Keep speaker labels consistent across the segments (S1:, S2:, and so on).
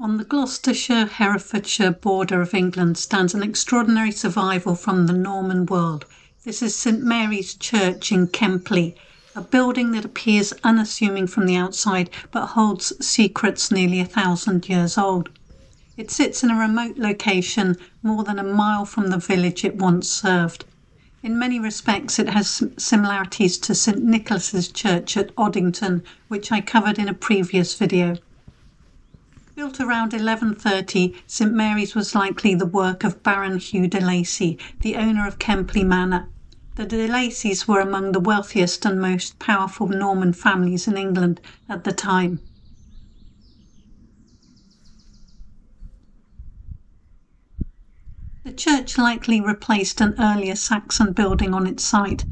S1: On the Gloucestershire-Herefordshire border of England stands an extraordinary survival from the Norman world. This is St Mary's Church in Kempley, a building that appears unassuming from the outside but holds secrets nearly 1,000 years old. It sits in a remote location more than a mile from the village it once served. In many respects it has similarities to St Nicholas's Church at Oddington, which I covered in a previous video. Built around 1130, St Mary's was likely the work of Baron Hugh de Lacy, the owner of Kempley Manor. The de Lacys were among the wealthiest and most powerful Norman families in England at the time. The church likely replaced an earlier Saxon building on its site.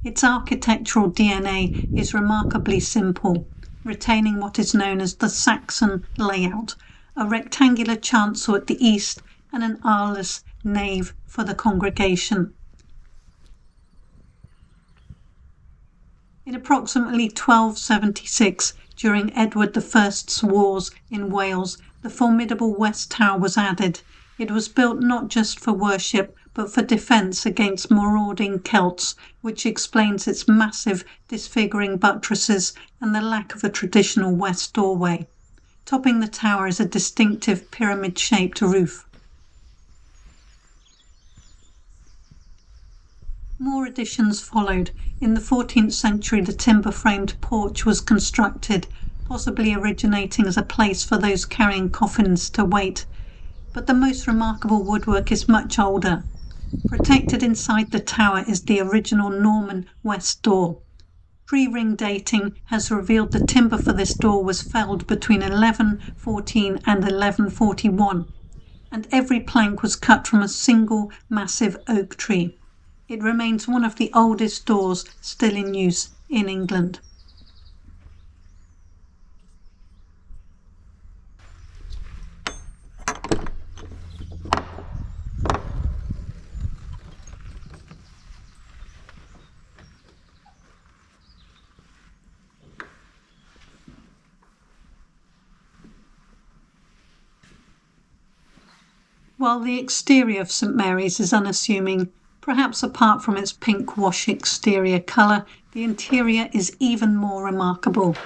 S1: Its architectural DNA is remarkably simple, retaining what is known as the Saxon layout, a rectangular chancel at the east and an aisleless nave for the congregation. In approximately 1276, during Edward I's wars in Wales, the formidable West Tower was added. It was built not just for worship, but for defence against marauding Celts, which explains its massive, disfiguring buttresses and the lack of a traditional west doorway. Topping the tower is a distinctive pyramid-shaped roof. More additions followed. In the 14th century, the timber-framed porch was constructed, possibly originating as a place for those carrying coffins to wait. But the most remarkable woodwork is much older. Protected inside the tower is the original Norman west door. Pre-ring dating has revealed the timber for this door was felled between 1114 and 1141, and every plank was cut from a single massive oak tree. It remains one of the oldest doors still in use in England. While the exterior of St Mary's is unassuming, perhaps apart from its pink wash exterior colour, the interior is even more remarkable.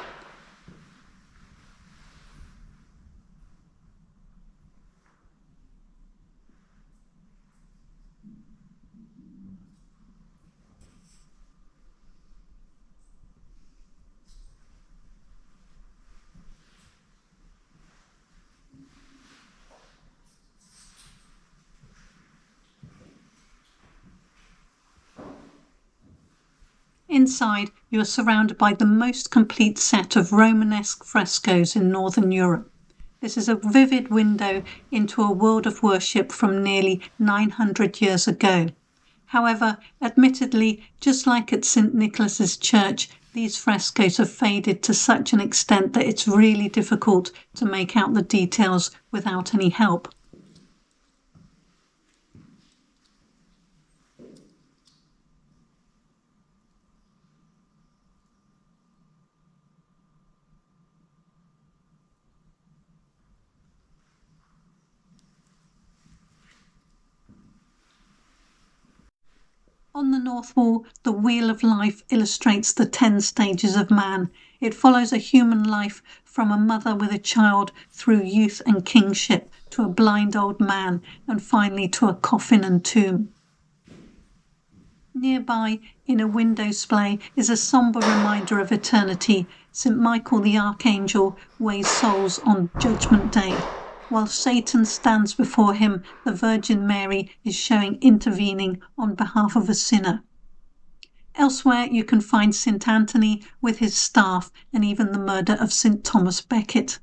S1: Inside, you are surrounded by the most complete set of Romanesque frescoes in Northern Europe. This is a vivid window into a world of worship from nearly 900 years ago. However, admittedly, just like at St Nicholas's Church, these frescoes have faded to such an extent that it's really difficult to make out the details without any help. On the north wall, the Wheel of Life illustrates the 10 stages of man. It follows a human life from a mother with a child through youth and kingship to a blind old man and finally to a coffin and tomb. Nearby, in a window splay, is a sombre reminder of eternity. St Michael the Archangel weighs souls on Judgment Day. While Satan stands before him, the Virgin Mary is showing intervening on behalf of a sinner. Elsewhere you can find St Anthony with his staff and even the murder of St Thomas Becket.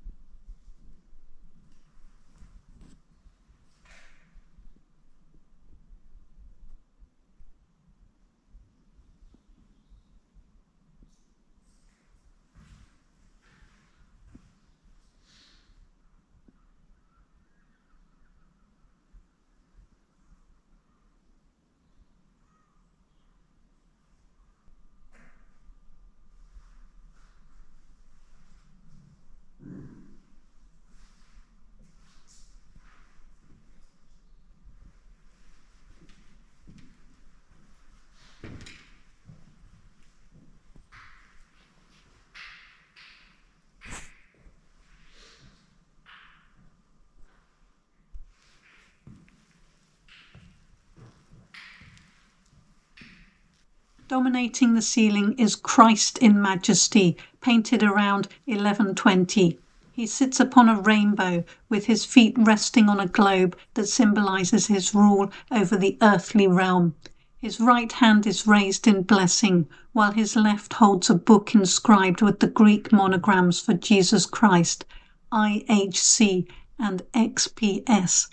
S1: Dominating the ceiling is Christ in Majesty, painted around 1120. He sits upon a rainbow with his feet resting on a globe that symbolises his rule over the earthly realm. His right hand is raised in blessing, while his left holds a book inscribed with the Greek monograms for Jesus Christ, IHC and XPS.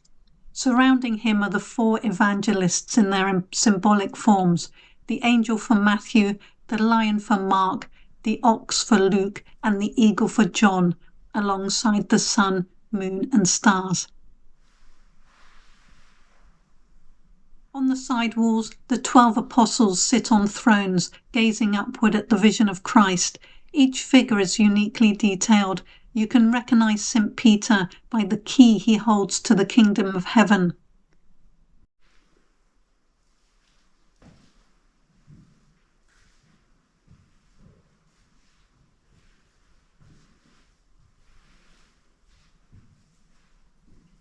S1: Surrounding him are the four evangelists in their symbolic forms: the angel for Matthew, the lion for Mark, the ox for Luke, and the eagle for John, alongside the sun, moon, and stars. On the side walls, the 12 apostles sit on thrones, gazing upward at the vision of Christ. Each figure is uniquely detailed. You can recognize St. Peter by the key he holds to the kingdom of heaven.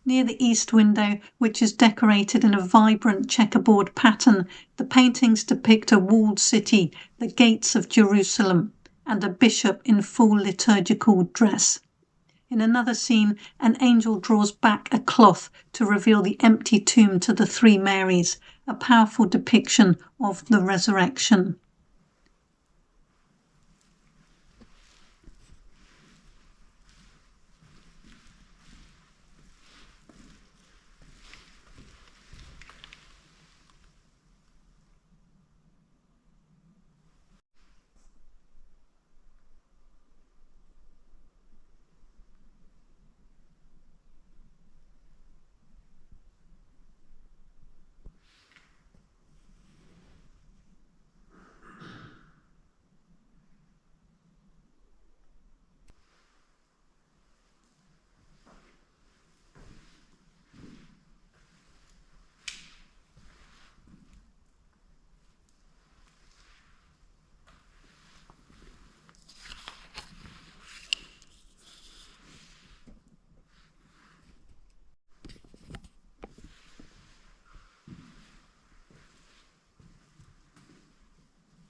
S1: Near the east window, which is decorated in a vibrant checkerboard pattern, the paintings depict a walled city, the gates of Jerusalem, and a bishop in full liturgical dress. In another scene, an angel draws back a cloth to reveal the empty tomb to the three Marys, a powerful depiction of the resurrection.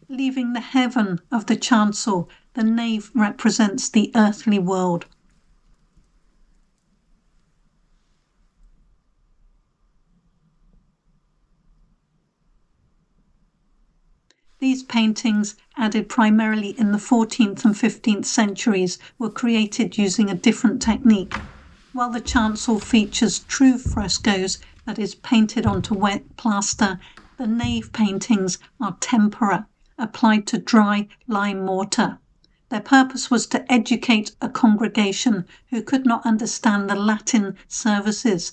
S1: Leaving the heaven of the chancel, the nave represents the earthly world. These paintings, added primarily in the 14th and 15th centuries, were created using a different technique. While the chancel features true frescoes, that is, painted onto wet plaster, the nave paintings are tempera, applied to dry lime mortar. Their purpose was to educate a congregation who could not understand the Latin services.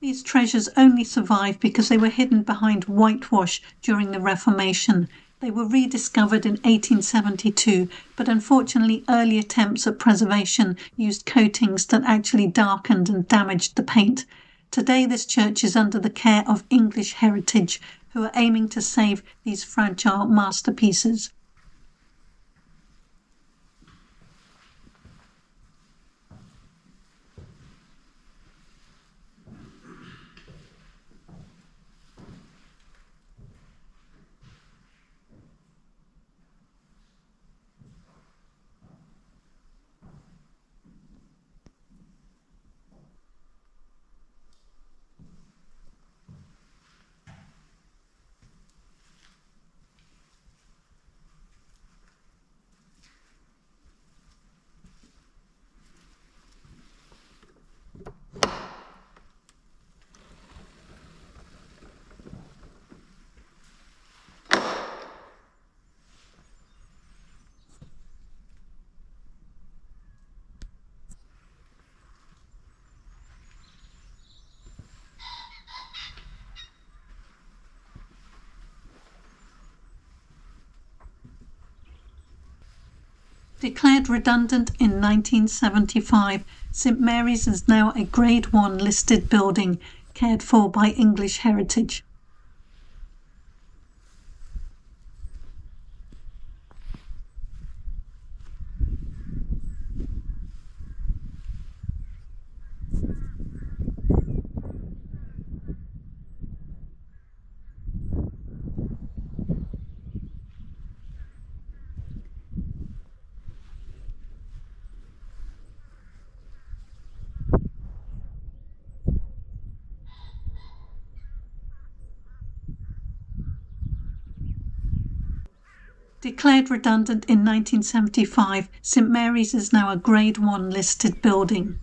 S1: These treasures only survive because they were hidden behind whitewash during the Reformation. They were rediscovered in 1872, but unfortunately early attempts at preservation used coatings that actually darkened and damaged the paint. Today this church is under the care of English Heritage, who are aiming to save these fragile masterpieces. Declared redundant in 1975, St Mary's is now a Grade 1 listed building cared for by English Heritage. Declared redundant in 1975, St Mary's is now a Grade 1 listed building.